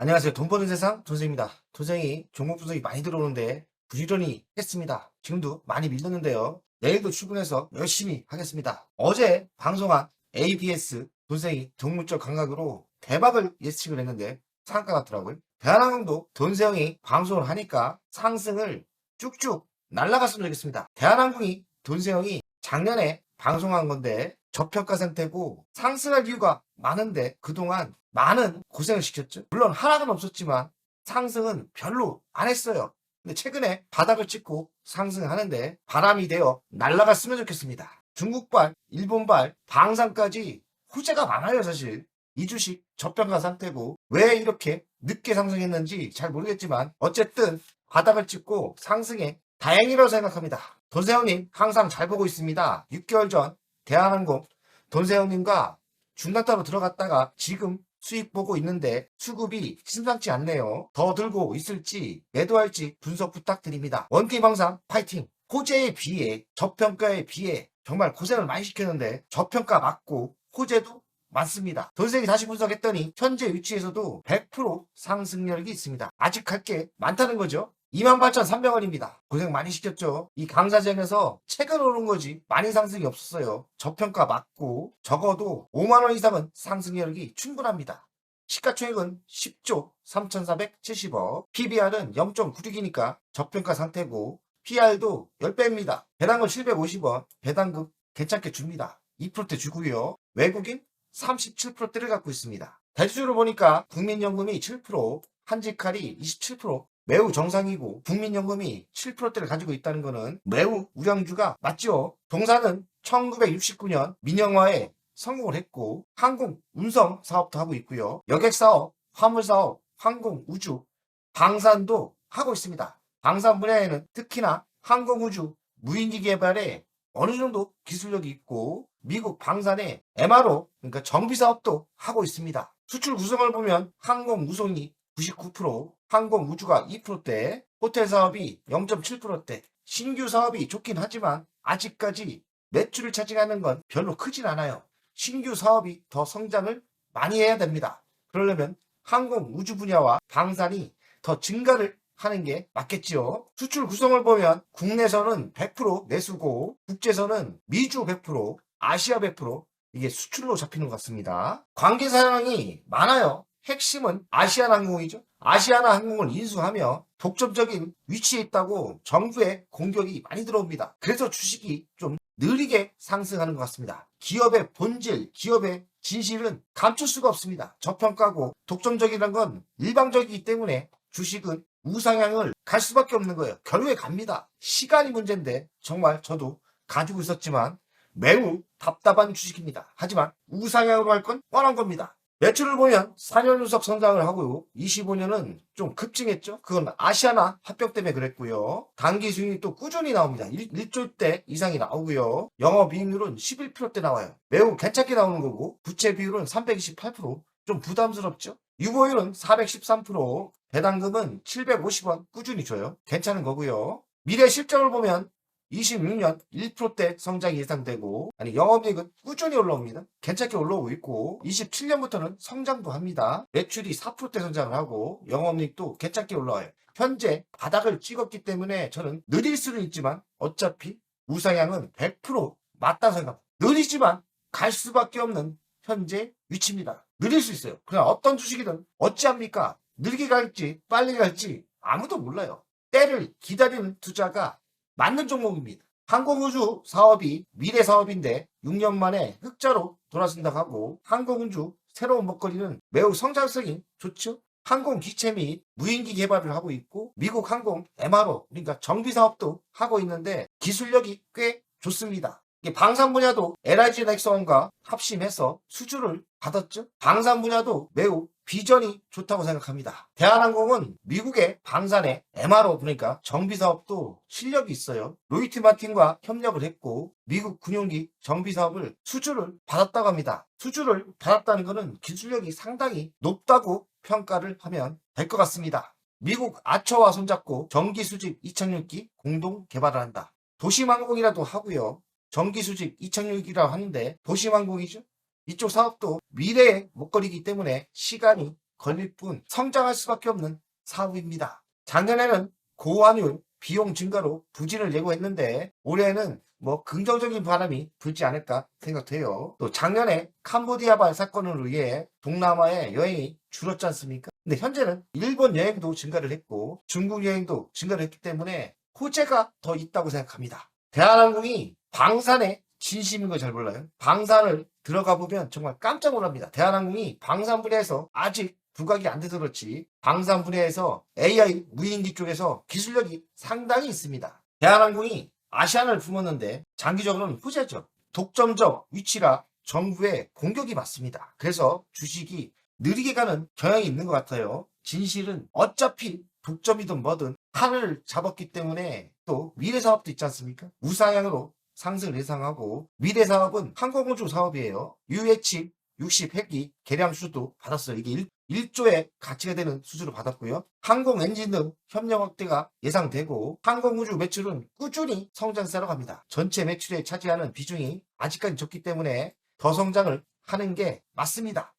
안녕하세요. 돈 버는 세상 돈생입니다. 돈생이 종목 분석이 많이 들어오는데 부지런히 했습니다. 지금도 많이 밀렸는데요. 내일도 출근해서 열심히 하겠습니다. 어제 방송한 ABS 돈생이 동물적 감각으로 대박을 예측을 했는데 상한가 같더라고요. 대한항공도 돈세형이 방송을 하니까 상승을 쭉쭉 날아갔으면 좋겠습니다. 대한항공이 돈세형이 작년에 방송한 건데 저평가 상태고 상승할 이유가 많은데 그동안 많은 고생을 시켰죠. 물론 하락은 없었지만 상승은 별로 안 했어요. 근데 최근에 바닥을 찍고 상승하는데 바람이 되어 날아갔으면 좋겠습니다. 중국발, 일본발, 방산까지 호재가 많아요, 사실. 이 주식 저평가 상태고 왜 이렇게 늦게 상승했는지 잘 모르겠지만 어쨌든 바닥을 찍고 상승해 다행이라고 생각합니다. 돈세형님 항상 잘 보고 있습니다. 6개월 전 대한항공 돈세형님과 중간타로 들어갔다가 지금 수익 보고 있는데 수급이 심상치 않네요. 더 들고 있을지 매도할지 분석 부탁드립니다. 원팀 항상 파이팅! 호재에 비해 저평가에 비해 정말 고생을 많이 시켰는데 저평가 맞고 호재도 많습니다. 돈세기 다시 분석했더니 현재 위치에서도 100% 상승력이 있습니다. 아직 할 게 많다는 거죠. 28,300원입니다. 고생 많이 시켰죠. 이 강사전에서 최근 오른 거지 많이 상승이 없었어요. 저평가 맞고 적어도 5만원 이상은 상승력이 충분합니다. 시가총액은 10조 3,470억, PBR은 0.96이니까 저평가 상태고 PR도 10배입니다. 배당금 750원, 배당금 괜찮게 줍니다. 2%대 주고요. 외국인 37%대를 갖고 있습니다. 대주주로 보니까 국민연금이 7%, 한직칼이 27%, 매우 정상이고 국민연금이 7%대를 가지고 있다는 것은 매우 우량주가 맞죠. 동사는 1969년 민영화에 성공을 했고 항공 운송 사업도 하고 있고요. 여객사업, 화물사업, 항공 우주, 방산도 하고 있습니다. 방산 분야에는 특히나 항공 우주 무인기 개발에 어느 정도 기술력이 있고 미국 방산의 MRO 그러니까 정비 사업도 하고 있습니다. 수출 구성을 보면 항공 우송이 99%, 항공 우주가 2%대, 호텔 사업이 0.7%대, 신규 사업이 좋긴 하지만 아직까지 매출을 차지하는 건 별로 크진 않아요. 신규 사업이 더 성장을 많이 해야 됩니다. 그러려면 항공 우주 분야와 방산이 더 증가를 하는 게 맞겠지요. 수출 구성을 보면 국내선은 100% 내수고 국제선은 미주 100%, 아시아 100% 이게 수출로 잡히는 것 같습니다. 관계 사항이 많아요. 핵심은 아시아나항공이죠. 아시아나항공을 인수하며 독점적인 위치에 있다고 정부의 공격이 많이 들어옵니다. 그래서 주식이 좀 느리게 상승하는 것 같습니다. 기업의 본질, 기업의 진실은 감출 수가 없습니다. 저평가고 독점적이라는 건 일방적이기 때문에 주식은 우상향을 갈 수밖에 없는 거예요. 결국에 갑니다. 시간이 문제인데 정말 저도 가지고 있었지만 매우 답답한 주식입니다. 하지만 우상향으로 할 건 뻔한 겁니다. 매출을 보면 4년 연속 성장을 하고 25년은 좀 급증했죠. 그건 아시아나 합병 때문에 그랬고요. 단기 수익이 또 꾸준히 나옵니다. 1조대 이상이 나오고요. 영업이익률은 11%대 나와요. 매우 괜찮게 나오는 거고 부채 비율은 328%. 좀 부담스럽죠. 유보율은 413%, 배당금은 750원 꾸준히 줘요. 괜찮은 거고요. 미래 실적을 보면 26년 1%대 성장이 예상되고 영업이익은 꾸준히 올라옵니다. 괜찮게 올라오고 있고 27년부터는 성장도 합니다. 매출이 4%대 성장을 하고 영업이익도 괜찮게 올라와요. 현재 바닥을 찍었기 때문에 저는 느릴 수는 있지만 어차피 우상향은 100% 맞다고 생각합니다. 느리지만 갈 수밖에 없는 현재 위치입니다. 느릴 수 있어요. 그냥 어떤 주식이든 어찌합니까? 느리게 갈지 빨리 갈지 아무도 몰라요. 때를 기다리는 투자가 맞는 종목입니다. 항공우주 사업이 미래 사업인데 6년 만에 흑자로 돌아선다고 하고 항공우주 새로운 먹거리는 매우 성장성이 좋죠. 항공기체 및 무인기 개발을 하고 있고 미국 항공 MRO 그러니까 정비 사업도 하고 있는데 기술력이 꽤 좋습니다. 방산 분야도 LIG 넥슨과 합심해서 수주를 받았죠. 방산 분야도 매우 비전이 좋다고 생각합니다. 대한항공은 미국의 방산의 MRO 그러니까 정비 사업도 실력이 있어요. 로이트 마틴과 협력을 했고 미국 군용기 정비 사업을 수주를 받았다고 합니다. 수주를 받았다는 것은 기술력이 상당히 높다고 평가를 하면 될 것 같습니다. 미국 아처와 손잡고 전기 수직 이착륙기 공동 개발을 한다. 도심항공이라도 하고요. 전기 수직 이착륙이라고 하는데 도심항공이죠. 이쪽 사업도 미래의 먹거리이기 때문에 시간이 걸릴 뿐 성장할 수밖에 없는 사업입니다. 작년에는 고환율 비용 증가로 부진을 예고했는데 올해는 긍정적인 바람이 불지 않을까 생각돼요. 또 작년에 캄보디아발 사건으로 인해 동남아의 여행이 줄었지 않습니까? 근데 현재는 일본 여행도 증가를 했고 중국 여행도 증가를 했기 때문에 호재가 더 있다고 생각합니다. 대한항공이 방산에 진심인 걸 잘 몰라요. 방산을 들어가 보면 정말 깜짝 놀랍니다. 대한항공이 방산 분야에서 아직 부각이 안 돼서 그렇지 방산 분야에서 AI 무인기 쪽에서 기술력이 상당히 있습니다. 대한항공이 아시안을 품었는데 장기적으로는 호재죠. 독점적 위치라 정부의 공격이 맞습니다. 그래서 주식이 느리게 가는 경향이 있는 것 같아요. 진실은 어차피 독점이든 뭐든 하늘을 잡았기 때문에 또 미래 사업도 있지 않습니까? 우상향으로 상승을 예상하고 미래 사업은 항공우주 사업이에요. UH 60 핵이 개량 수주도 받았어요. 이게 1조의 가치가 되는 수주를 받았고요. 항공 엔진 등 협력 확대가 예상되고 항공우주 매출은 꾸준히 성장세로 갑니다. 전체 매출에 차지하는 비중이 아직까지 적기 때문에 더 성장을 하는 게 맞습니다.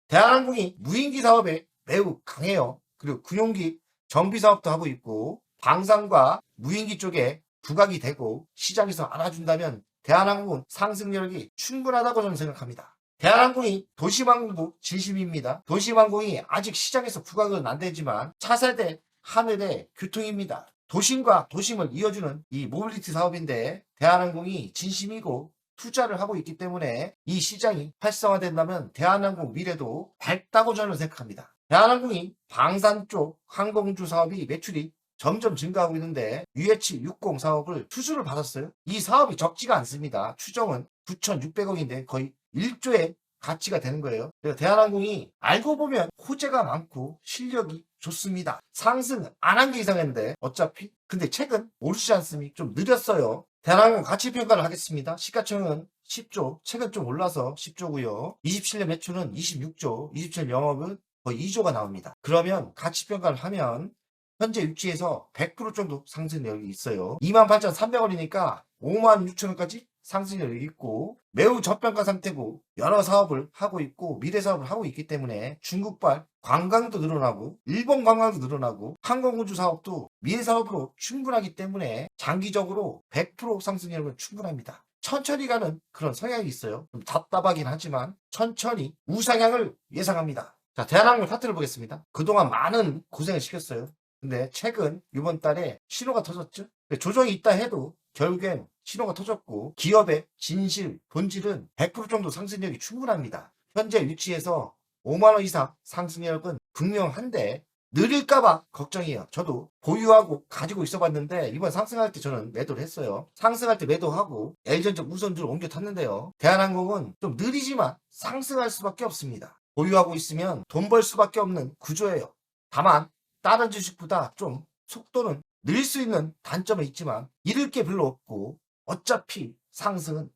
대한항공이 무인기 사업에 매우 강해요. 그리고 군용기 정비 사업도 하고 있고 방산과 무인기 쪽에 부각이 되고 시장에서 알아준다면 대한항공은 상승력이 충분하다고 저는 생각합니다. 대한항공이 도심항공도 진심입니다. 도심항공이 아직 시장에서 부각은 안 되지만 차세대 하늘의 교통입니다. 도심과 도심을 이어주는 이 모빌리티 사업인데 대한항공이 진심이고 투자를 하고 있기 때문에 이 시장이 활성화된다면 대한항공 미래도 밝다고 저는 생각합니다. 대한항공이 방산 쪽 항공주 사업이 매출이 점점 증가하고 있는데 UH60 사업을 투수를 받았어요. 이 사업이 적지가 않습니다. 추정은 9,600억인데 거의 1조의 가치가 되는 거예요. 그래서 대한항공이 알고 보면 호재가 많고 실력이 좋습니다. 상승 안 한 게 이상했는데 어차피 근데 최근 오르지 않습니까? 좀 느렸어요. 대한항공 가치평가를 하겠습니다. 시가총액은 10조, 최근 좀 올라서 10조고요. 27년 매출은 26조, 27년 영업은 거의 2조가 나옵니다. 그러면 가치평가를 하면 현재 위치에서 100% 정도 상승력이 있어요. 28,300원이니까 56,000원까지 상승력이 있고 매우 저평가 상태고 여러 사업을 하고 있고 미래 사업을 하고 있기 때문에 중국발 관광도 늘어나고 일본 관광도 늘어나고 항공우주 사업도 미래 사업으로 충분하기 때문에 장기적으로 100% 상승력은 충분합니다. 천천히 가는 그런 성향이 있어요. 좀 답답하긴 하지만 천천히 우상향을 예상합니다. 자, 대한항공 차트를 보겠습니다. 그동안 많은 고생을 시켰어요. 근데 최근 이번 달에 신호가 터졌죠. 조정이 있다 해도 결국엔 신호가 터졌고 기업의 진실, 본질은 100% 정도 상승력이 충분합니다. 현재 위치에서 5만원 이상 상승력은 분명한데 느릴까봐 걱정이에요. 저도 보유하고 가지고 있어봤는데 이번 상승할 때 저는 매도를 했어요. 상승할 때 매도하고 L전적 우선주를 옮겨 탔는데요. 대한항공은 좀 느리지만 상승할 수밖에 없습니다. 보유하고 있으면 돈 벌 수밖에 없는 구조예요. 다만 다른 주식보다 좀 속도는 늘 수 있는 단점은 있지만 잃을 게 별로 없고 어차피 상승은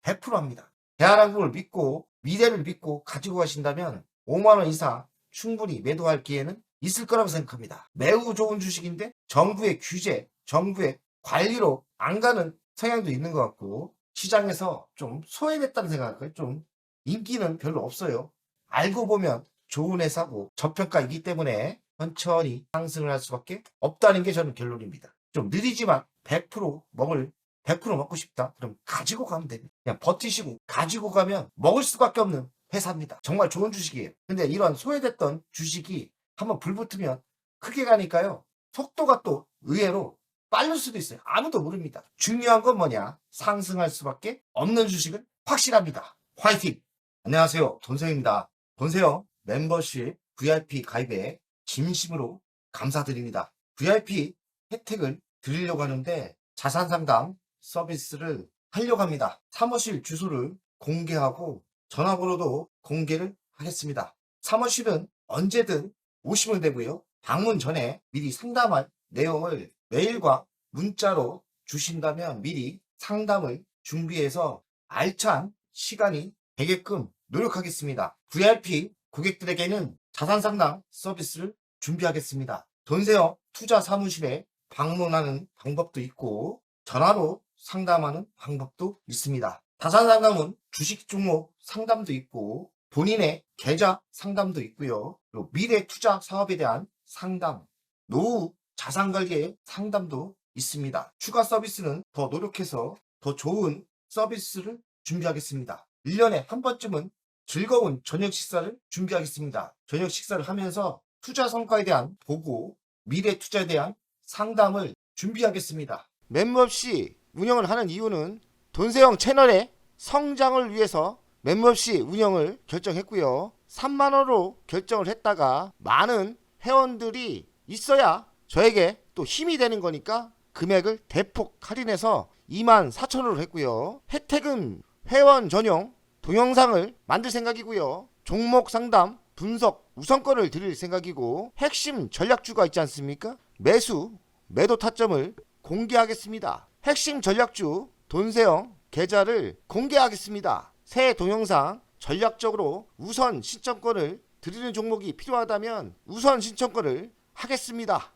100% 합니다. 대한항공을 믿고 미래를 믿고 가지고 가신다면 5만원 이상 충분히 매도할 기회는 있을 거라고 생각합니다. 매우 좋은 주식인데 정부의 규제, 정부의 관리로 안 가는 성향도 있는 것 같고 시장에서 좀 소외됐다는 생각할까요? 좀 인기는 별로 없어요. 알고 보면 좋은 회사고 저평가이기 때문에 천천히 상승을 할 수밖에 없다는 게 저는 결론입니다. 좀 느리지만 100% 먹고 싶다. 그럼 가지고 가면 됩니다. 그냥 버티시고 가지고 가면 먹을 수밖에 없는 회사입니다. 정말 좋은 주식이에요. 근데 이런 소외됐던 주식이 한번 불붙으면 크게 가니까요. 속도가 또 의외로 빠를 수도 있어요. 아무도 모릅니다. 중요한 건 뭐냐? 상승할 수밖에 없는 주식은 확실합니다. 화이팅! 안녕하세요. 돈세입니다. 돈세요 멤버십 VIP 가입에 진심으로 감사드립니다. VIP 혜택을 드리려고 하는데 자산 상담 서비스를 하려고 합니다. 사무실 주소를 공개하고 전화번호도 공개를 하겠습니다. 사무실은 언제든 오시면 되고요. 방문 전에 미리 상담할 내용을 메일과 문자로 주신다면 미리 상담을 준비해서 알찬 시간이 되게끔 노력하겠습니다. VIP 고객들에게는 자산 상담 서비스를 준비하겠습니다. 돈세요 투자 사무실에 방문하는 방법도 있고 전화로 상담하는 방법도 있습니다. 자산 상담은 주식 종목 상담도 있고 본인의 계좌 상담도 있고요. 그리고 미래 투자 사업에 대한 상담, 노후 자산 관리의 상담도 있습니다. 추가 서비스는 더 노력해서 더 좋은 서비스를 준비하겠습니다. 1년에 한 번쯤은 즐거운 저녁 식사를 준비하겠습니다. 저녁 식사를 하면서 투자 성과에 대한 보고, 미래 투자에 대한 상담을 준비하겠습니다. 멤버 없이 운영을 하는 이유는 돈세영 채널의 성장을 위해서 멤버 없이 운영을 결정했고요. 3만원으로 결정을 했다가 많은 회원들이 있어야 저에게 또 힘이 되는 거니까 금액을 대폭 할인해서 24,000원으로 했고요. 혜택은 회원 전용 동영상을 만들 생각이고요. 종목 상담, 분석, 우선권을 드릴 생각이고 핵심 전략주가 있지 않습니까? 매수, 매도 타점을 공개하겠습니다. 핵심 전략주 돈세영 계좌를 공개하겠습니다. 새 동영상 전략적으로 우선 신청권을 드리는 종목이 필요하다면 우선 신청권을 하겠습니다.